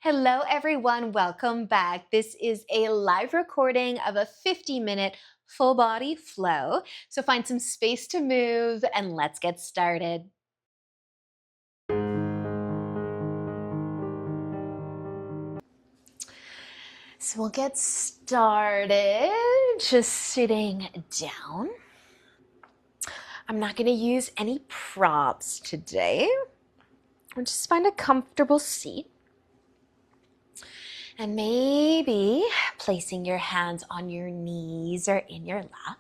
Hello, everyone. Welcome back. This is a live recording of a 50-minute full body flow. So find some space to move and let's get started. So we'll get started just sitting down. I'm not going to use any props today. We'll just find a comfortable seat. And maybe placing your hands on your knees or in your lap.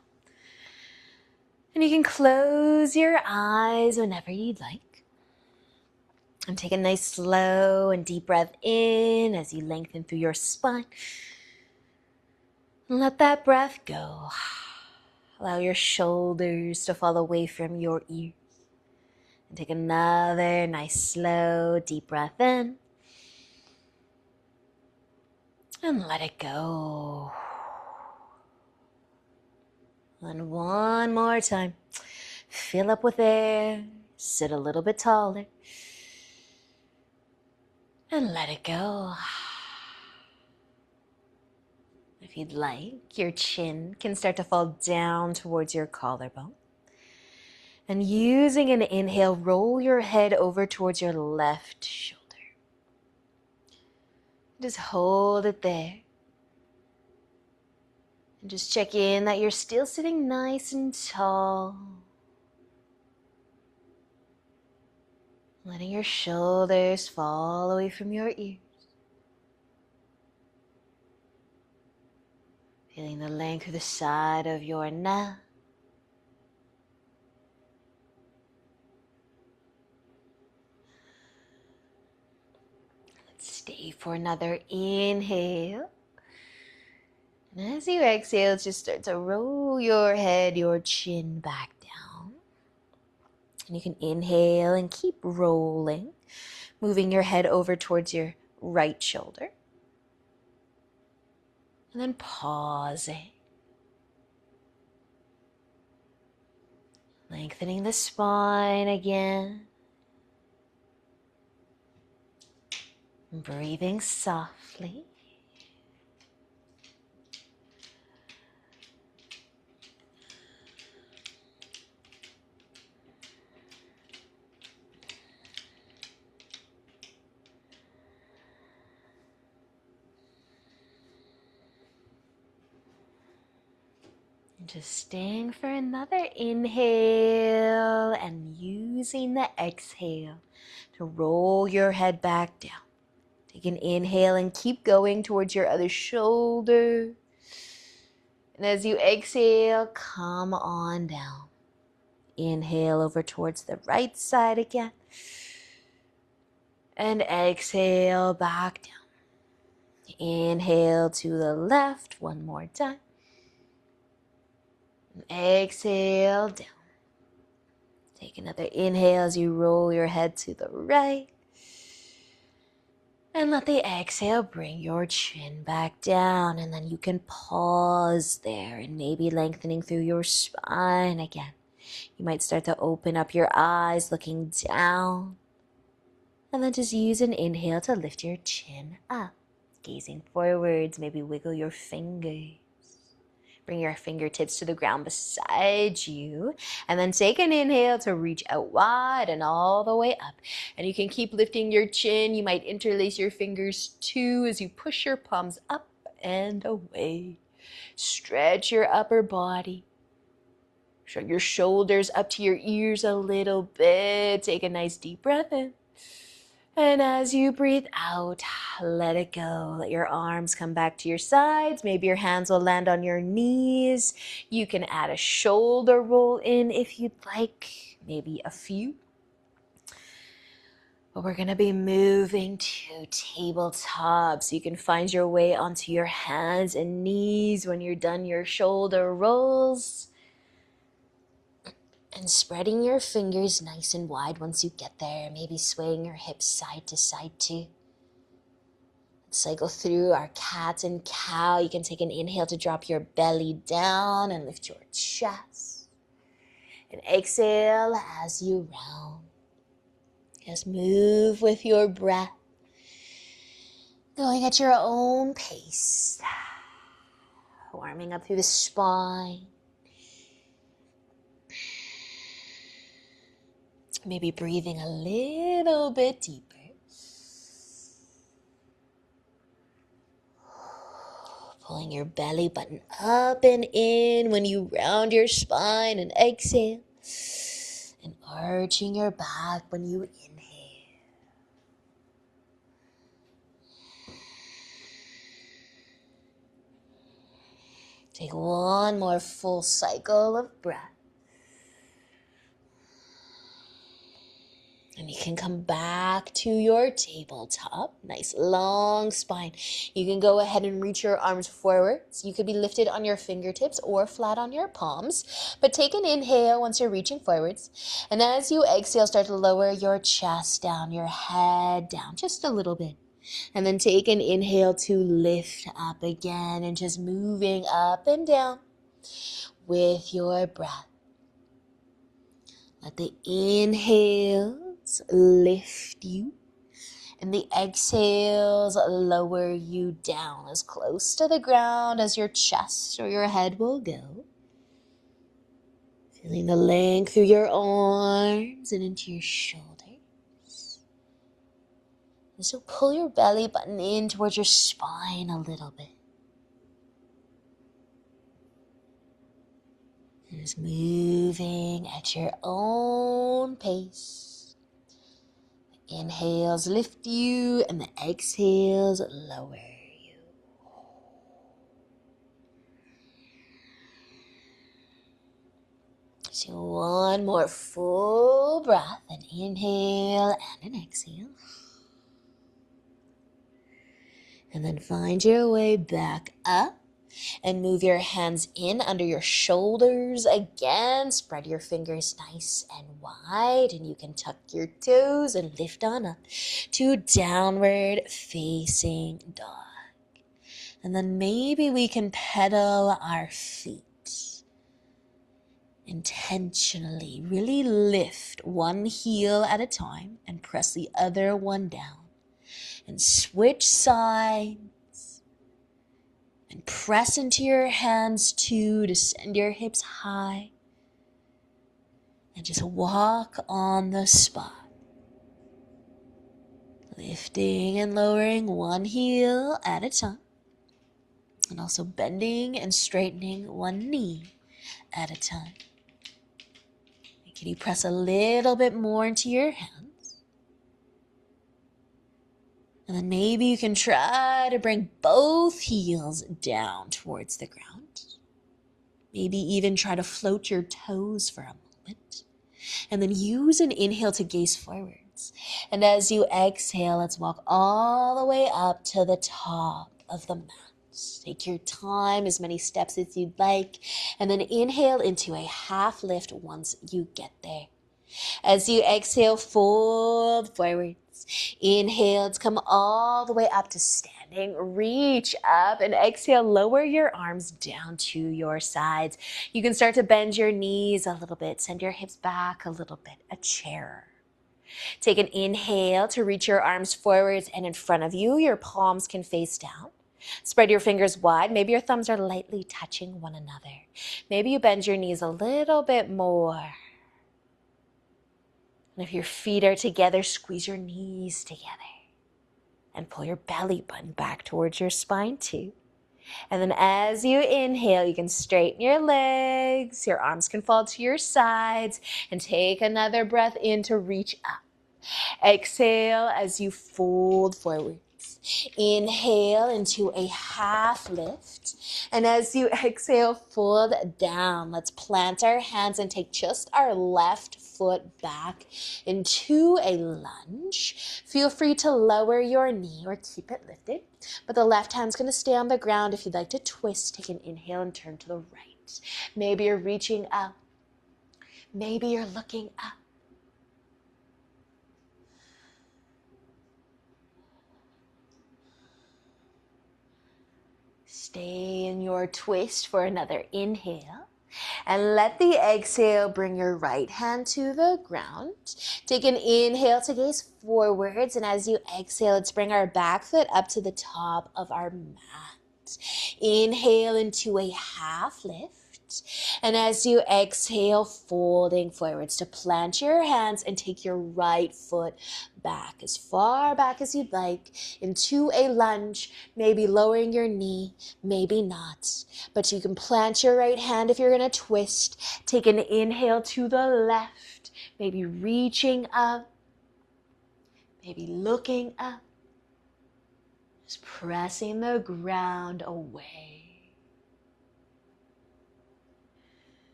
And you can close your eyes whenever you'd like. And take a nice slow and deep breath in as you lengthen through your spine. And let that breath go. Allow your shoulders to fall away from your ears. And take another nice slow deep breath in. And let it go. And one more time. Fill up with air. Sit a little bit taller. And let it go. If you'd like, your chin can start to fall down towards your collarbone. And using an inhale, roll your head over towards your left shoulder. Just hold it there. And just check in that you're still sitting nice and tall. Letting your shoulders fall away from your ears. Feeling the length through the side of your neck. Let's stay for another inhale. And as you exhale, just start to roll your head, your chin back down. And you can inhale and keep rolling, moving your head over towards your right shoulder. And then pausing. Lengthening the spine again. Breathing softly. Just staying for another inhale and using the exhale to roll your head back down. Take an inhale and keep going towards your other shoulder. And as you exhale, come on down. Inhale over towards the right side again. And exhale back down. Inhale to the left one more time. And exhale down. Take another inhale as you roll your head to the right. And let the exhale bring your chin back down. And then you can pause there and maybe lengthening through your spine again. You might start to open up your eyes looking down. And then just use an inhale to lift your chin up. Gazing forwards, maybe wiggle your fingers. Bring your fingertips to the ground beside you. And then take an inhale to reach out wide and all the way up. And you can keep lifting your chin. You might interlace your fingers too as you push your palms up and away. Stretch your upper body. Shrug your shoulders up to your ears a little bit. Take a nice deep breath in. And as you breathe out, let it go. Let your arms come back to your sides. Maybe your hands will land on your knees. You can add a shoulder roll in if you'd like, maybe a few. But we're going to be moving to tabletop. So you can find your way onto your hands and knees when you're done your shoulder rolls. And spreading your fingers nice and wide once you get there. Maybe swaying your hips side to side too. Let's cycle through our cat and cow. You can take an inhale to drop your belly down and lift your chest. And exhale as you round. Just move with your breath. Going at your own pace. Warming up through the spine. Maybe breathing a little bit deeper. Pulling your belly button up and in when you round your spine and exhale. And arching your back when you inhale. Take one more full cycle of breath. And you can come back to your tabletop. Nice long spine. You can go ahead and reach your arms forwards. You could be lifted on your fingertips or flat on your palms. But take an inhale once you're reaching forwards. And as you exhale, start to lower your chest down, your head down just a little bit. And then take an inhale to lift up again and just moving up and down with your breath. Let the inhales lift you and the exhales lower you down as close to the ground as your chest or your head will go. Feeling the length through your arms and into your shoulders. And so pull your belly button in towards your spine a little bit. And just moving at your own pace. The inhales lift you and the exhales lower you. So one more full breath, an inhale and an exhale. And then find your way back up. And move your hands in under your shoulders again. Spread your fingers nice and wide. And you can tuck your toes and lift on up to downward facing dog. And then maybe we can pedal our feet. Intentionally, really lift one heel at a time and press the other one down. And switch sides. And press into your hands to send your hips high. And just walk on the spot. Lifting and lowering one heel at a time. And also bending and straightening one knee at a time. And can you press a little bit more into your hands? And then maybe you can try to bring both heels down towards the ground. Maybe even try to float your toes for a moment. And then use an inhale to gaze forwards. And as you exhale, let's walk all the way up to the top of the mat. Take your time, as many steps as you'd like. And then inhale into a half lift once you get there. As you exhale, fold forwards. Inhale to come all the way up to standing. Reach up and exhale. Lower your arms down to your sides. You can start to bend your knees a little bit. Send your hips back a little bit. A chair. Take an inhale to reach your arms forwards and in front of you. Your palms can face down. Spread your fingers wide. Maybe your thumbs are lightly touching one another. Maybe you bend your knees a little bit more. And if your feet are together, squeeze your knees together. And pull your belly button back towards your spine too. And then as you inhale, you can straighten your legs. Your arms can fall to your sides. And take another breath in to reach up. Exhale as you fold forwards. Inhale into a half lift. And as you exhale, fold down. Let's plant our hands and take just our left foot back into a lunge. Feel free to lower your knee or keep it lifted. But the left hand's going to stay on the ground. If you'd like to twist, take an inhale and turn to the right. Maybe you're reaching up. Maybe you're looking up. Stay in your twist for another inhale. And let the exhale bring your right hand to the ground. Take an inhale to gaze forwards. And as you exhale, let's bring our back foot up to the top of our mat. Inhale into a half lift. And as you exhale, folding forwards to plant your hands and take your right foot back as far back as you'd like into a lunge, maybe lowering your knee, maybe not. But you can plant your right hand if you're going to twist. Take an inhale to the left, maybe reaching up, maybe looking up, just pressing the ground away.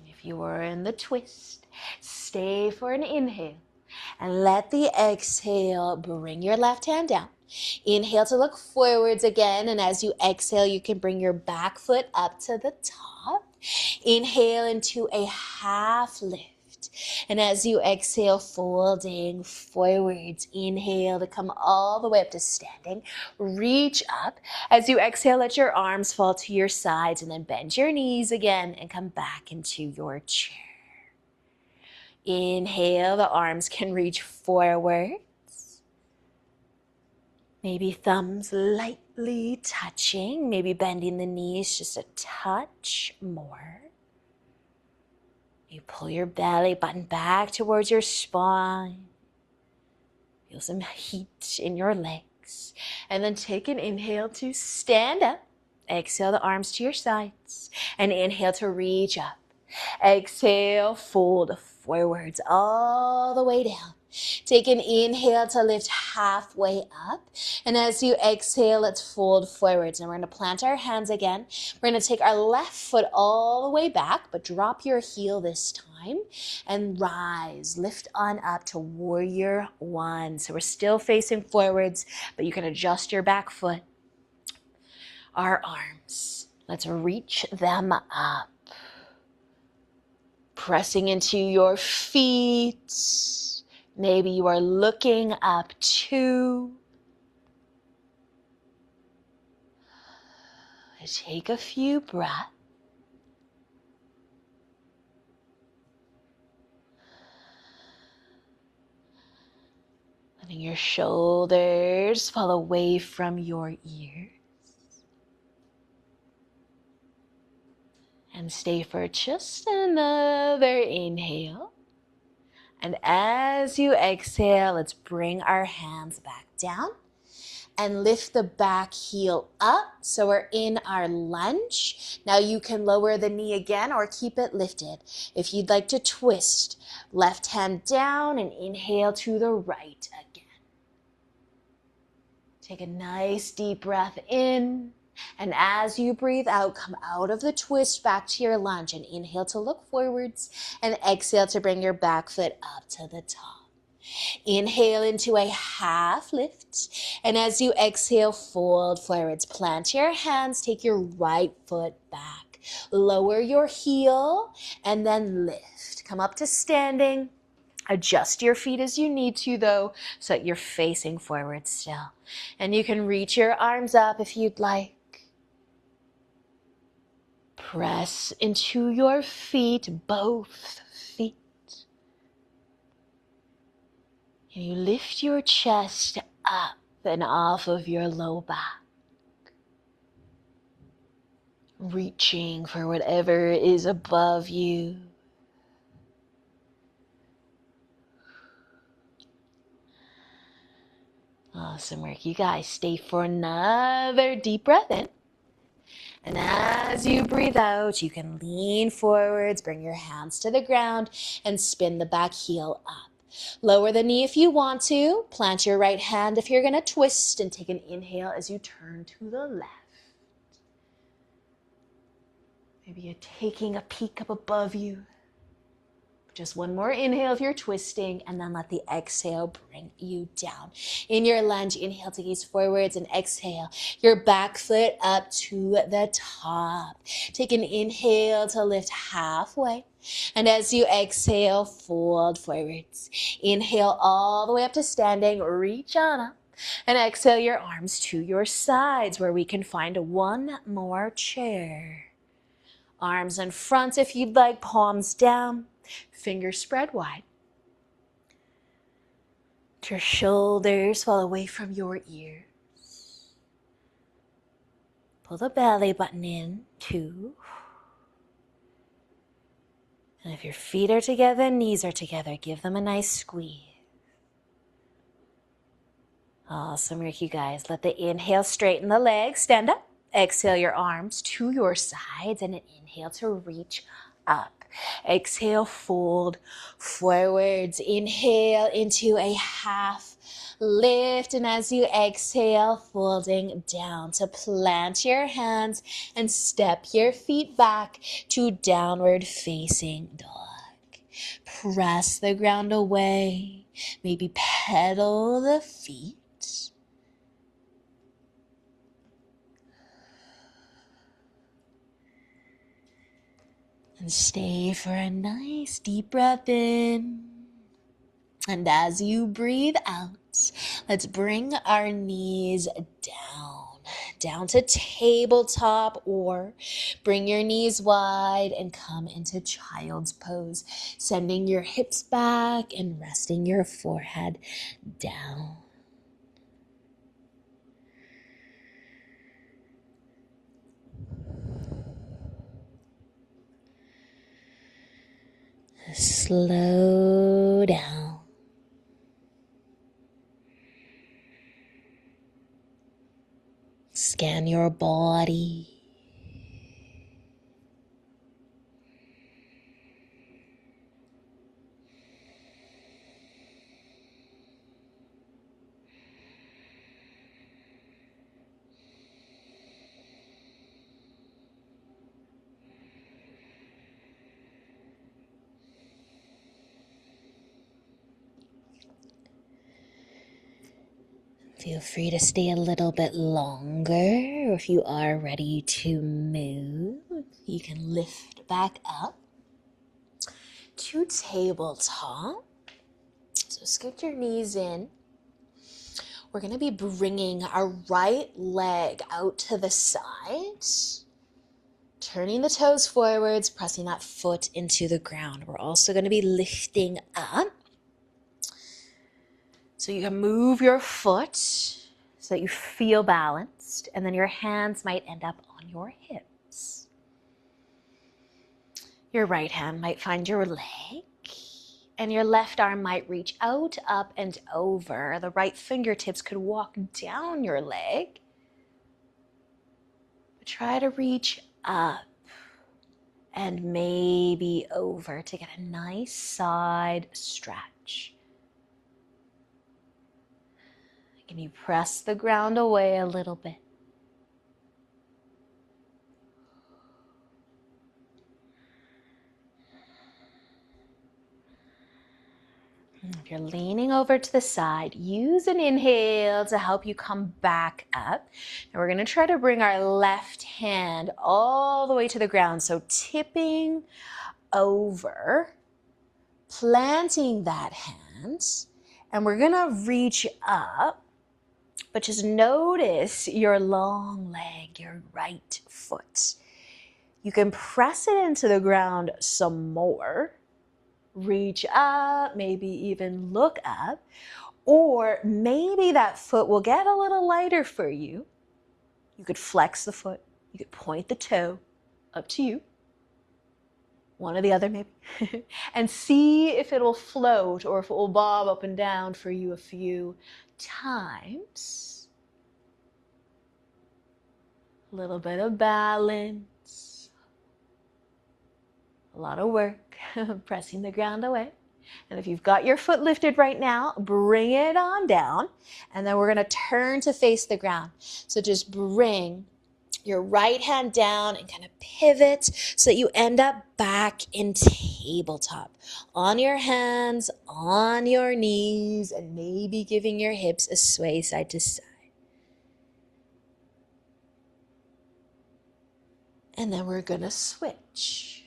If you are in the twist, stay for an inhale and let the exhale bring your left hand down. Inhale to look forwards again, and as you exhale, you can bring your back foot up to the top. Inhale into a half lift. And as you exhale, folding forwards, inhale to come all the way up to standing. Reach up. As you exhale, let your arms fall to your sides and then bend your knees again and come back into your chair. Inhale, the arms can reach forwards. Maybe thumbs lightly touching, maybe bending the knees just a touch more. You pull your belly button back towards your spine. Feel some heat in your legs. And then take an inhale to stand up. Exhale the arms to your sides. And inhale to reach up. Exhale, fold forwards all the way down. Take an inhale to lift halfway up. And as you exhale, let's fold forwards. And we're going to plant our hands again. We're going to take our left foot all the way back, but drop your heel this time. And rise, lift on up to warrior one. So we're still facing forwards, but you can adjust your back foot. Our arms, let's reach them up. Pressing into your feet. Maybe you are looking up too. Take a few breaths. Letting your shoulders fall away from your ears. And stay for just another inhale. And as you exhale, let's bring our hands back down and lift the back heel up. So we're in our lunge. Now you can lower the knee again or keep it lifted. If you'd like to twist, left hand down and inhale to the right again. Take a nice deep breath in. And as you breathe out, come out of the twist back to your lunge and inhale to look forwards and exhale to bring your back foot up to the top. Inhale into a half lift. And as you exhale, fold forwards. Plant your hands, take your right foot back. Lower your heel and then lift. Come up to standing. Adjust your feet as you need to though, so that you're facing forward still. And you can reach your arms up if you'd like. Press into your feet, both feet. And you lift your chest up and off of your low back. Reaching for whatever is above you. Awesome work, you guys. Stay for another deep breath in. And as you breathe out, you can lean forwards, bring your hands to the ground, and spin the back heel up. Lower the knee if you want to. Plant your right hand if you're going to twist, and take an inhale as you turn to the left. Maybe you're taking a peek up above you. Just one more inhale if you're twisting, and then let the exhale bring you down. In your lunge, inhale to gaze forwards and exhale your back foot up to the top. Take an inhale to lift halfway. And as you exhale, fold forwards. Inhale all the way up to standing. Reach on up. And exhale your arms to your sides where we can find one more chair. Arms in front if you'd like, palms down, fingers spread wide. Let your shoulders fall away from your ears. Pull the belly button in, 2. And if your feet are together, knees are together, give them a nice squeeze. Awesome work, you guys. Let the inhale straighten the legs, stand up. Exhale your arms to your sides and an inhale to reach up. Exhale, fold forwards. Inhale into a half lift, and as you exhale, folding down to plant your hands and step your feet back to downward facing dog. Press the ground away, maybe pedal the feet. And stay for a nice deep breath in. And as you breathe out, let's bring our knees down to tabletop, or bring your knees wide and come into child's pose, sending your hips back and resting your forehead down. Slow down. Scan your body. Feel free to stay a little bit longer. If you are ready to move, you can lift back up to tabletop. So scoot your knees in. We're going to be bringing our right leg out to the side, turning the toes forwards, pressing that foot into the ground. We're also going to be lifting up. So you can move your foot so that you feel balanced, and then your hands might end up on your hips. Your right hand might find your leg, and your left arm might reach out, up, and over. The right fingertips could walk down your leg. But try to reach up and maybe over to get a nice side stretch. Can you press the ground away a little bit? If you're leaning over to the side, use an inhale to help you come back up. And we're going to try to bring our left hand all the way to the ground. So tipping over, planting that hand, and we're going to reach up. But just notice your long leg, your right foot. You can press it into the ground some more. Reach up, maybe even look up. Or maybe that foot will get a little lighter for you. You could flex the foot. You could point the toe. Up to you. One or the other maybe. And see if it will float or if it will bob up and down for you a few times. A little bit of balance. A lot of work. Pressing the ground away. And if you've got your foot lifted right now, bring it on down. And then we're going to turn to face the ground. So just bring your right hand down and kind of pivot so that you end up back in tabletop. On your hands, on your knees, and maybe giving your hips a sway side to side. And then we're going to switch.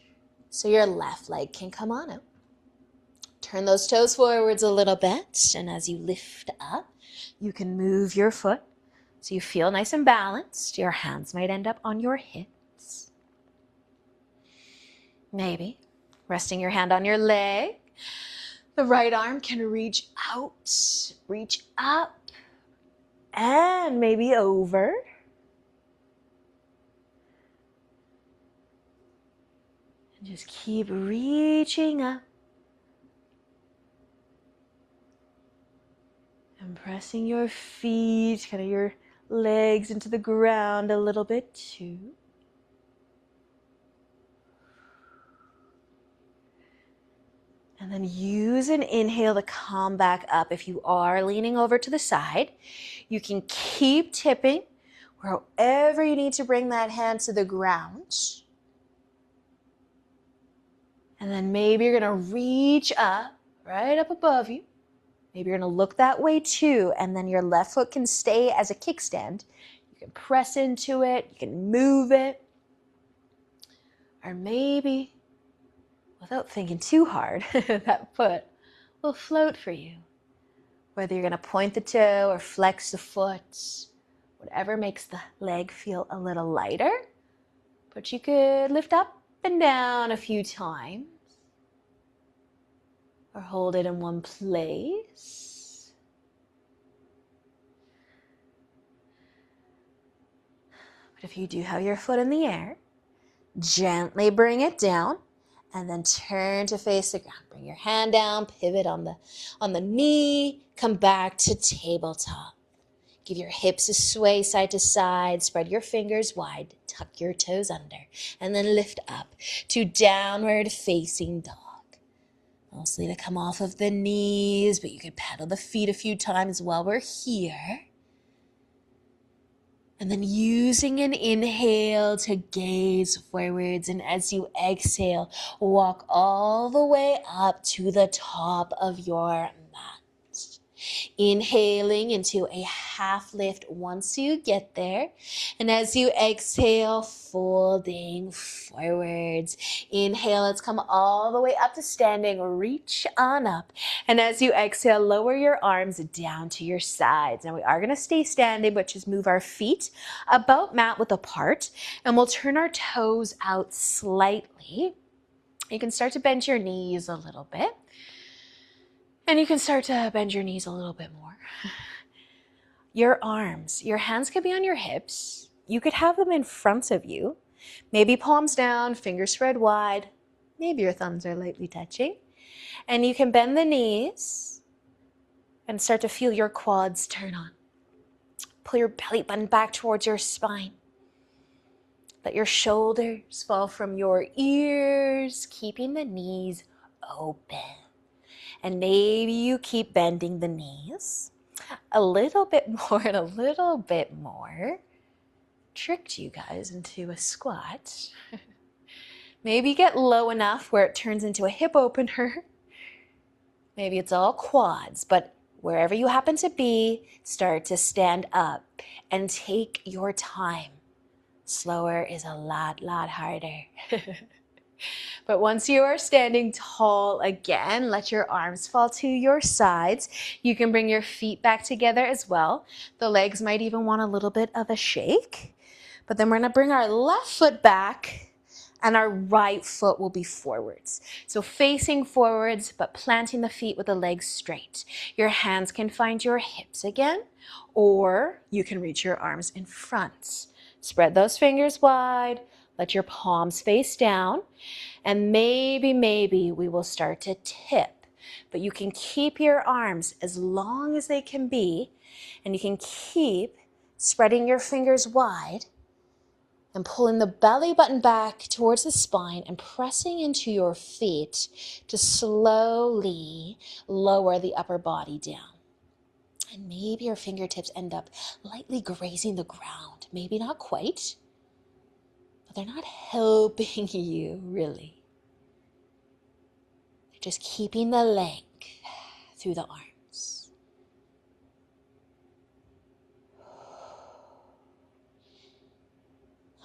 So your left leg can come on out. Turn those toes forwards a little bit, and as you lift up, you can move your foot so you feel nice and balanced. Your hands might end up on your hips. Maybe resting your hand on your leg. The right arm can reach out, reach up, and maybe over. And just keep reaching up. And pressing your feet, kind of your legs into the ground a little bit too. And then use an inhale to come back up. If you are leaning over to the side, you can keep tipping wherever you need to bring that hand to the ground. And then maybe you're going to reach up, right up above you. Maybe you're going to look that way too, and then your left foot can stay as a kickstand. You can press into it, you can move it. Or maybe, without thinking too hard, that foot will float for you. Whether you're going to point the toe or flex the foot, whatever makes the leg feel a little lighter. But you could lift up and down a few times. Or hold it in one place. But if you do have your foot in the air, gently bring it down and then turn to face the ground. Bring your hand down, pivot on the knee, come back to tabletop. Give your hips a sway side to side, spread your fingers wide, tuck your toes under, and then lift up to downward facing dog. Mostly to come off of the knees, but you can pedal the feet a few times while we're here. And then using an inhale to gaze forwards, and as you exhale, walk all the way up to the top of your mat. Inhaling into a half lift once you get there. And as you exhale, folding forwards. Inhale, let's come all the way up to standing. Reach on up. And as you exhale, lower your arms down to your sides. Now we are going to stay standing, but just move our feet about mat width apart. And we'll turn our toes out slightly. You can start to bend your knees a little bit. And you can start to bend your knees a little bit more. Your arms, your hands could be on your hips. You could have them in front of you. Maybe palms down, fingers spread wide. Maybe your thumbs are lightly touching. And you can bend the knees and start to feel your quads turn on. Pull your belly button back towards your spine. Let your shoulders fall from your ears, keeping the knees open. And maybe you keep bending the knees a little bit more and a little bit more. Tricked you guys into a squat. Maybe get low enough where it turns into a hip opener. Maybe it's all quads, but wherever you happen to be, start to stand up and take your time. Slower is a lot harder. But once you are standing tall again, let your arms fall to your sides. You can bring your feet back together as well. The legs might even want a little bit of a shake. But then we're going to bring our left foot back and our right foot will be forwards. So facing forwards, but planting the feet with the legs straight. Your hands can find your hips again, or you can reach your arms in front. Spread those fingers wide. Let your palms face down, and maybe we will start to tip. But you can keep your arms as long as they can be, and you can keep spreading your fingers wide and pulling the belly button back towards the spine and pressing into your feet to slowly lower the upper body down. And maybe your fingertips end up lightly grazing the ground. Maybe not quite. But they're not helping you, really. They're just keeping the length through the arms.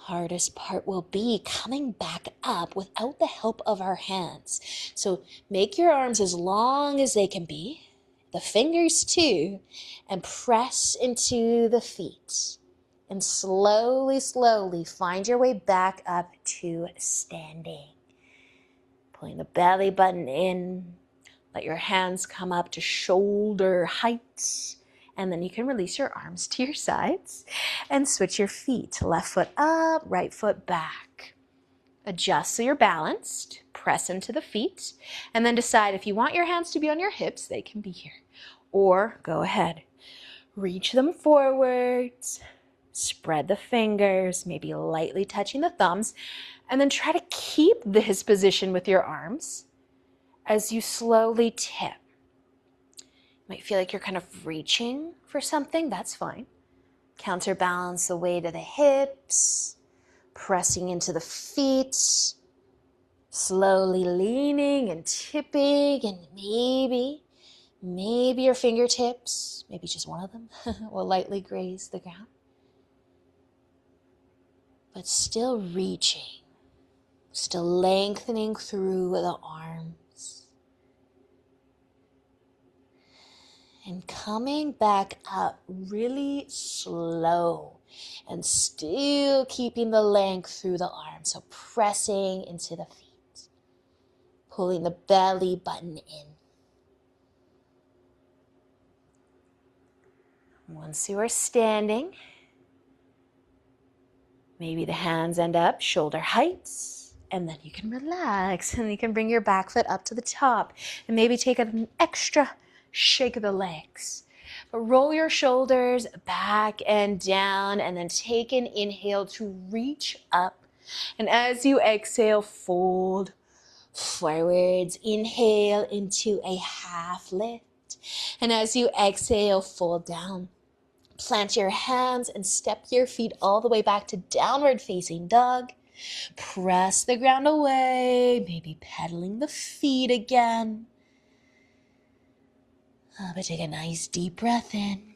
hardest part will be coming back up without the help of our hands. So make your arms as long as they can be, the fingers too, and press into the feet. And slowly, slowly find your way back up to standing. Pulling the belly button in. Let your hands come up to shoulder height. And then you can release your arms to your sides and switch your feet. Left foot up, right foot back. Adjust so you're balanced. Press into the feet. And then decide if you want your hands to be on your hips, they can be here. Or go ahead. Reach them forwards. Spread the fingers, maybe lightly touching the thumbs. And then try to keep this position with your arms as you slowly tip. Might feel like you're kind of reaching for something, that's fine. Counterbalance the weight of the hips, pressing into the feet, slowly leaning and tipping, and maybe your fingertips, maybe just one of them, will lightly graze the ground. But still reaching, still lengthening through the arms. And coming back up really slow and still keeping the length through the arms. So pressing into the feet, pulling the belly button in. Once you are standing, maybe the hands end up shoulder height, and then you can relax and you can bring your back foot up to the top and maybe take an extra shake of the legs. But roll your shoulders back and down, and then take an inhale to reach up. And as you exhale, fold forwards. Inhale into a half lift. And as you exhale, fold down. Plant your hands and step your feet all the way back to downward facing dog. Press the ground away, maybe pedaling the feet again. But take a nice deep breath in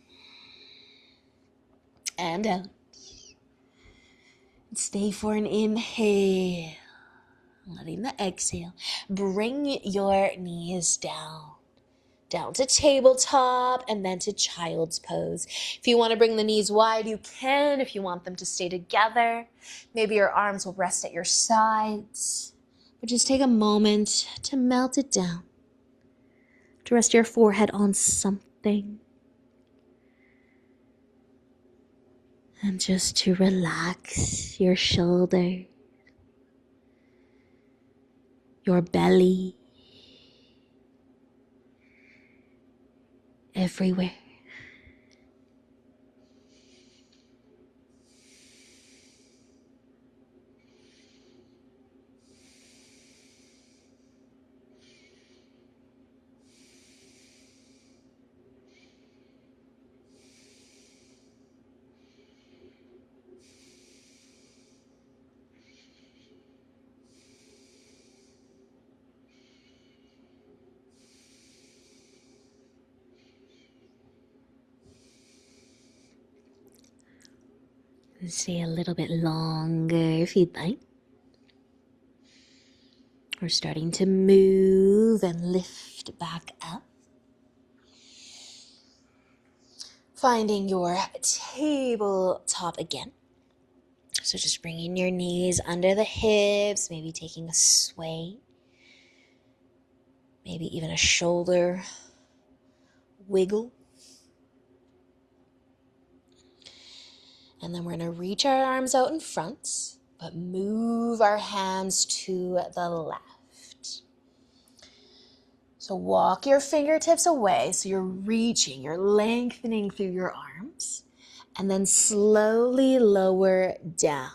and out. Stay for an inhale. Letting the exhale. Bring your knees down. Down to tabletop and then to child's pose. If you want to bring the knees wide, you can. If you want them to stay together, maybe your arms will rest at your sides. But just take a moment to melt it down. To rest your forehead on something. And just to relax your shoulder, your belly, everywhere. Stay a little bit longer if you'd like. We're starting to move and lift back up. Finding your tabletop again. So just bringing your knees under the hips, maybe taking a sway. Maybe even a shoulder wiggle. And then we're going to reach our arms out in front, but move our hands to the left. So walk your fingertips away so you're reaching, you're lengthening through your arms, and then slowly lower down.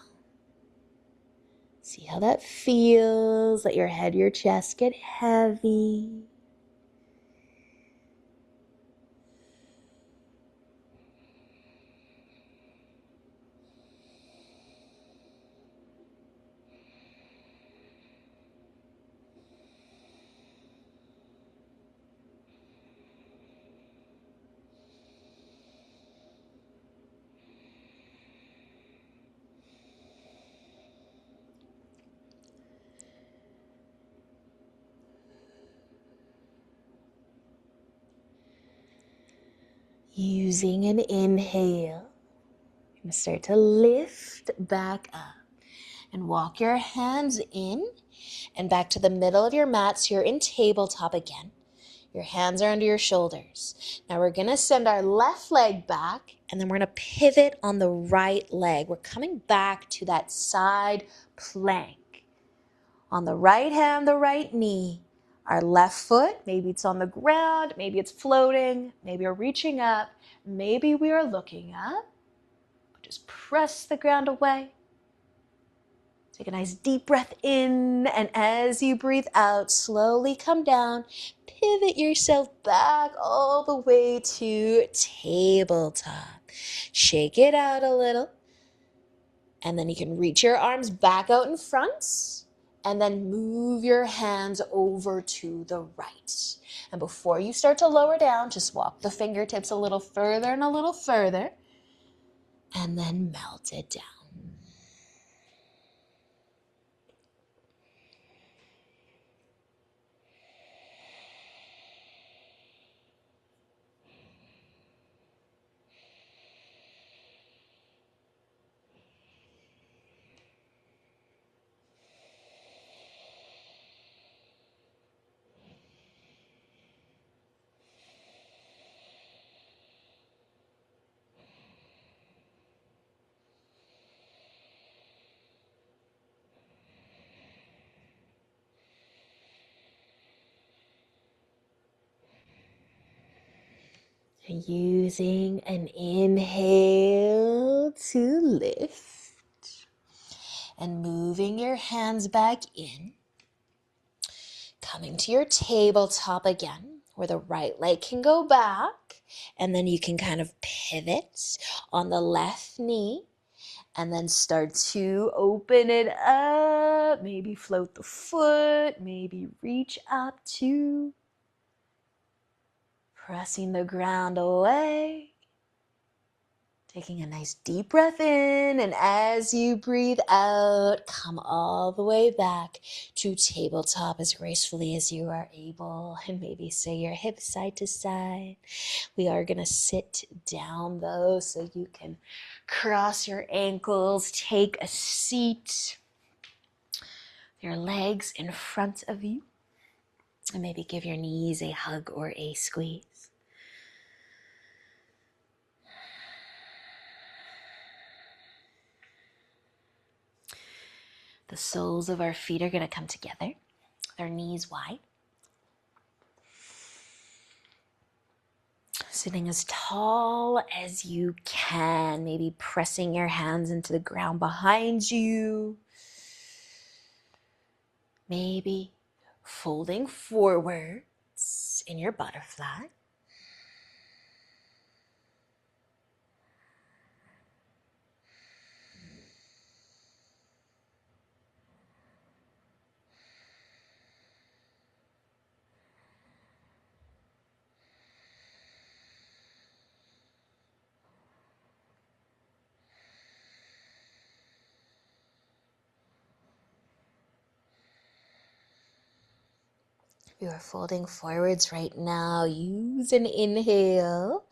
See how that feels. Let your head, your chest get heavy. Using an inhale, you're going to start to lift back up and walk your hands in and back to the middle of your mat so you're in tabletop again. Your hands are under your shoulders. Now we're going to send our left leg back and then we're going to pivot on the right leg. We're coming back to that side plank. On the right hand, the right knee, our left foot, maybe it's on the ground, maybe it's floating, maybe we're reaching up, maybe we are looking up. Just press the ground away. Take a nice deep breath in, and as you breathe out, slowly come down. Pivot yourself back all the way to tabletop. Shake it out a little, and then you can reach your arms back out in front, and then move your hands over to the right. And before you start to lower down, just walk the fingertips a little further and a little further, and then melt it down. Using an inhale to lift and moving your hands back in. Coming to your tabletop again, where the right leg can go back, and then you can kind of pivot on the left knee and then start to open it up. Maybe float the foot, maybe reach up to pressing the ground away. Taking a nice deep breath in, and as you breathe out, come all the way back to tabletop as gracefully as you are able, and maybe sway your hips side to side. We are going to sit down though, so you can cross your ankles, take a seat, your legs in front of you, and maybe give your knees a hug or a squeeze. The soles of our feet are going to come together, their knees wide. Sitting as tall as you can, maybe pressing your hands into the ground behind you. Maybe folding forwards in your butterfly. You are folding forwards right now. Use an inhale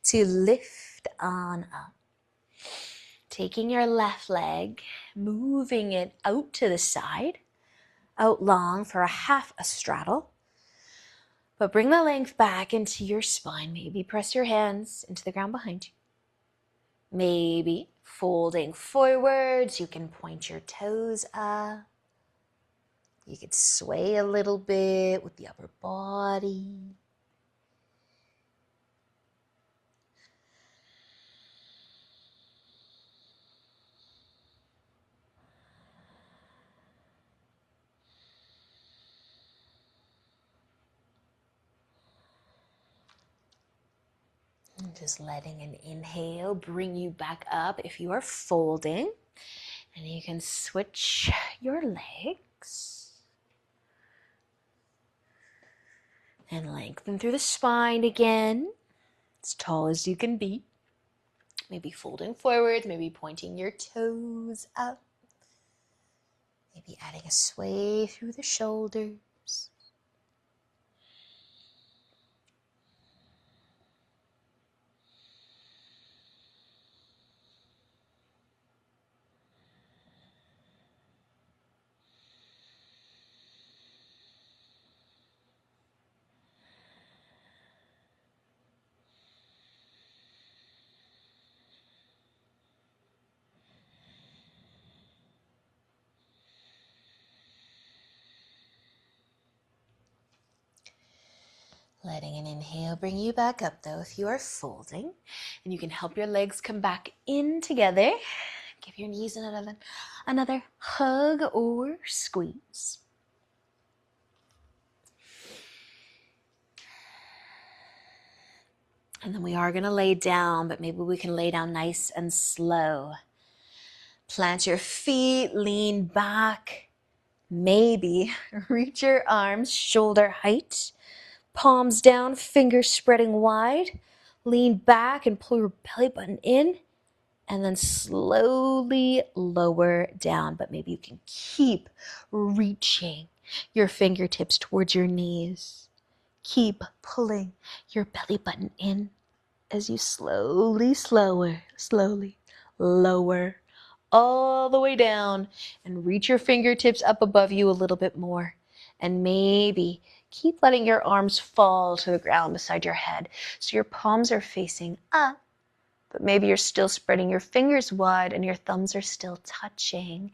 to lift on up. Taking your left leg, moving it out to the side, out long for a half a straddle. But bring the length back into your spine. Maybe press your hands into the ground behind you. Maybe folding forwards, you can point your toes up. You could sway a little bit with the upper body. And just letting an inhale bring you back up if you are folding. And you can switch your legs. And lengthen through the spine again, as tall as you can be. Maybe folding forwards, maybe pointing your toes up. Maybe adding a sway through the shoulders. Letting an inhale bring you back up though if you are folding. And you can help your legs come back in together. Give your knees another hug or squeeze. And then we are going to lay down, but maybe we can lay down nice and slow. Plant your feet, lean back. Maybe reach your arms shoulder height. Palms down, fingers spreading wide. Lean back and pull your belly button in. And then slowly lower down. But maybe you can keep reaching your fingertips towards your knees. Keep pulling your belly button in as you slowly lower all the way down and reach your fingertips up above you a little bit more. And maybe keep letting your arms fall to the ground beside your head so your palms are facing up, but maybe you're still spreading your fingers wide and your thumbs are still touching.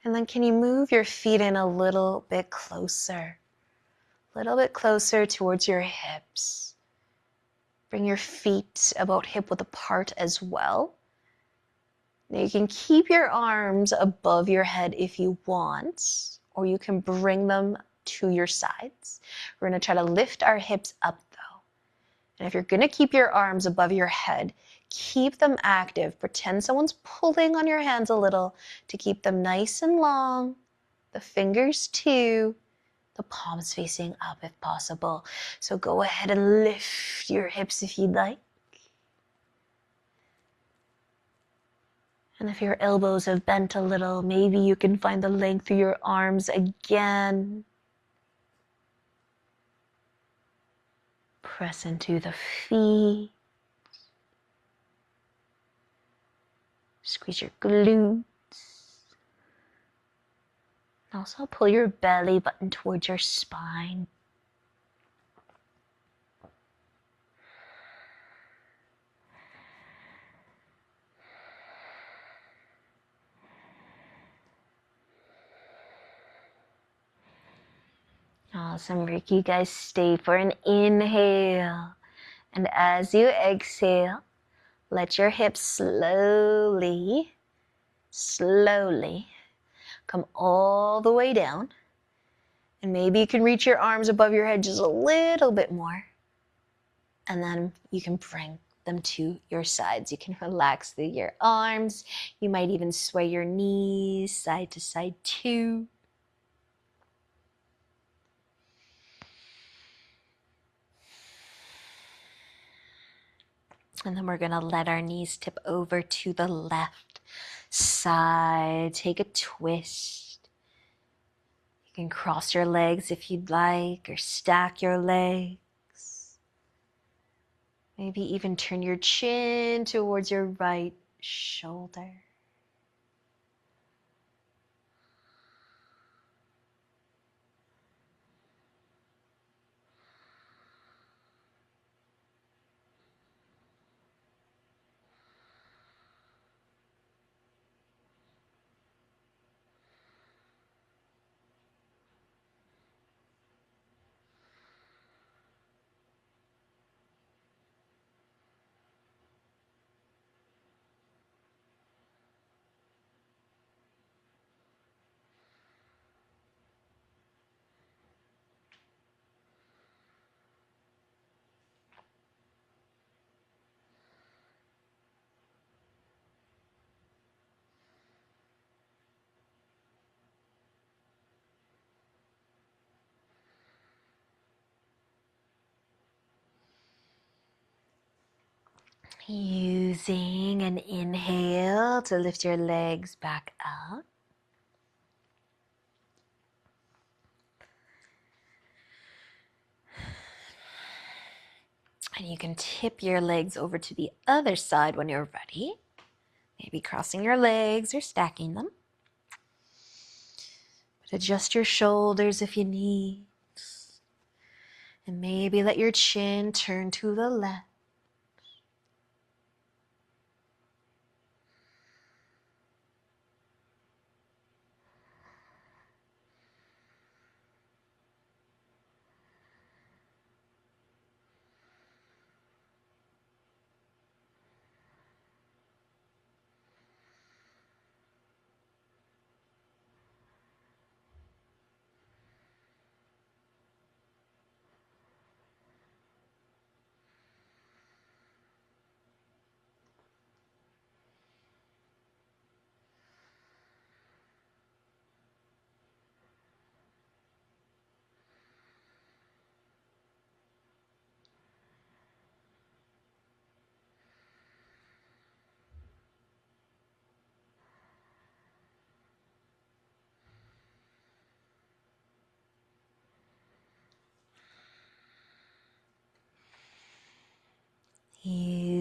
And then can you move your feet in a little bit closer towards your hips. Bring your feet about hip width apart as well. Now you can keep your arms above your head if you want, or you can bring them to your sides. We're going to try to lift our hips up though. And if you're going to keep your arms above your head, keep them active. Pretend someone's pulling on your hands a little to keep them nice and long. The fingers too. The palms facing up if possible. So go ahead and lift your hips if you'd like. And if your elbows have bent a little, maybe you can find the length through your arms again. Press into the feet. Squeeze your glutes. Also pull your belly button towards your spine. Awesome, Rick. You guys stay for an inhale. And as you exhale, let your hips slowly come all the way down. And maybe you can reach your arms above your head just a little bit more. And then you can bring them to your sides. You can relax through your arms. You might even sway your knees side to side too. And then we're going to let our knees tip over to the left side. Take a twist. You can cross your legs if you'd like, or stack your legs. Maybe even turn your chin towards your right shoulder. Using an inhale to lift your legs back up. And you can tip your legs over to the other side when you're ready. Maybe crossing your legs or stacking them. But adjust your shoulders if you need. And maybe let your chin turn to the left.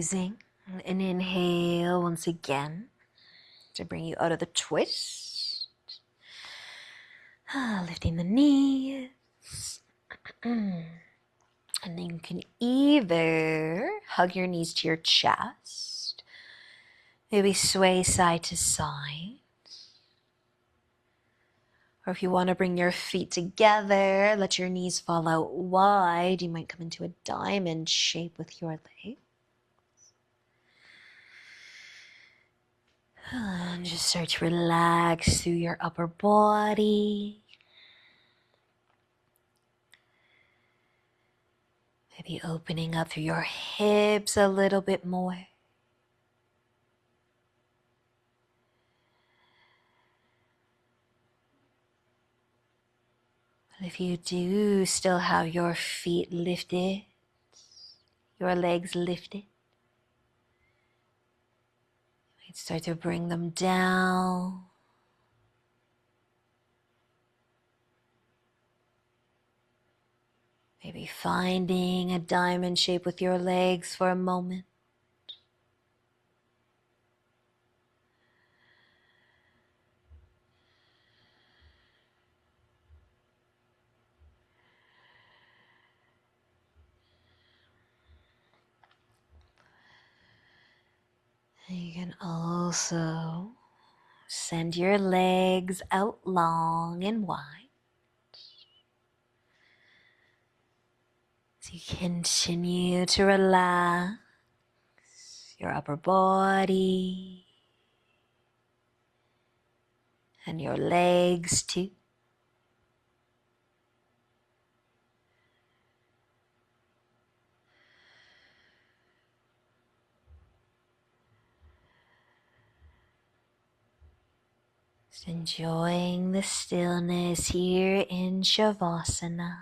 using an inhale once again to bring you out of the twist. Lifting the knees. And then you can either hug your knees to your chest, maybe sway side to side. Or if you want to bring your feet together, let your knees fall out wide. You might come into a diamond shape with your legs. And just start to relax through your upper body. Maybe opening up through your hips a little bit more. And if you do still have your feet lifted, your legs lifted, you might start to bring them down. Maybe finding a diamond shape with your legs for a moment. And you can also send your legs out long and wide. So you continue to relax your upper body and your legs too. Just enjoying the stillness here in Shavasana.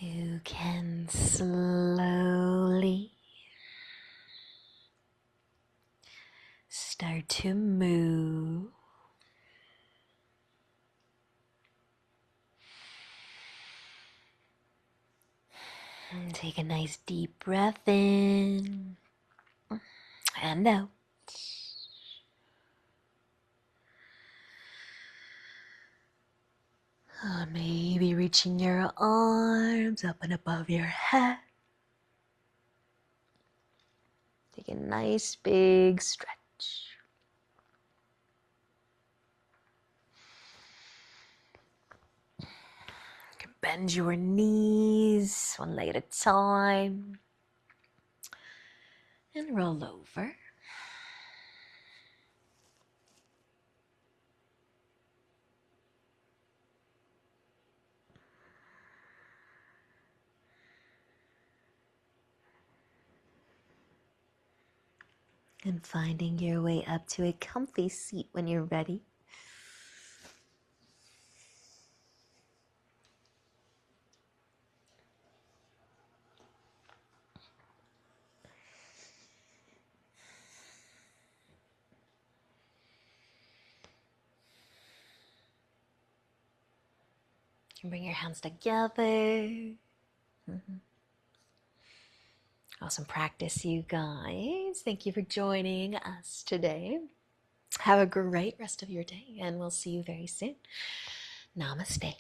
You can slowly start to move. And take a nice deep breath in and out. Maybe reaching your arms up and above your head. Take a nice big stretch. You can bend your knees one leg at a time and roll over. And finding your way up to a comfy seat when you're ready. You can bring your hands together. Awesome practice, you guys. Thank you for joining us today. Have a great rest of your day, and we'll see you very soon. Namaste.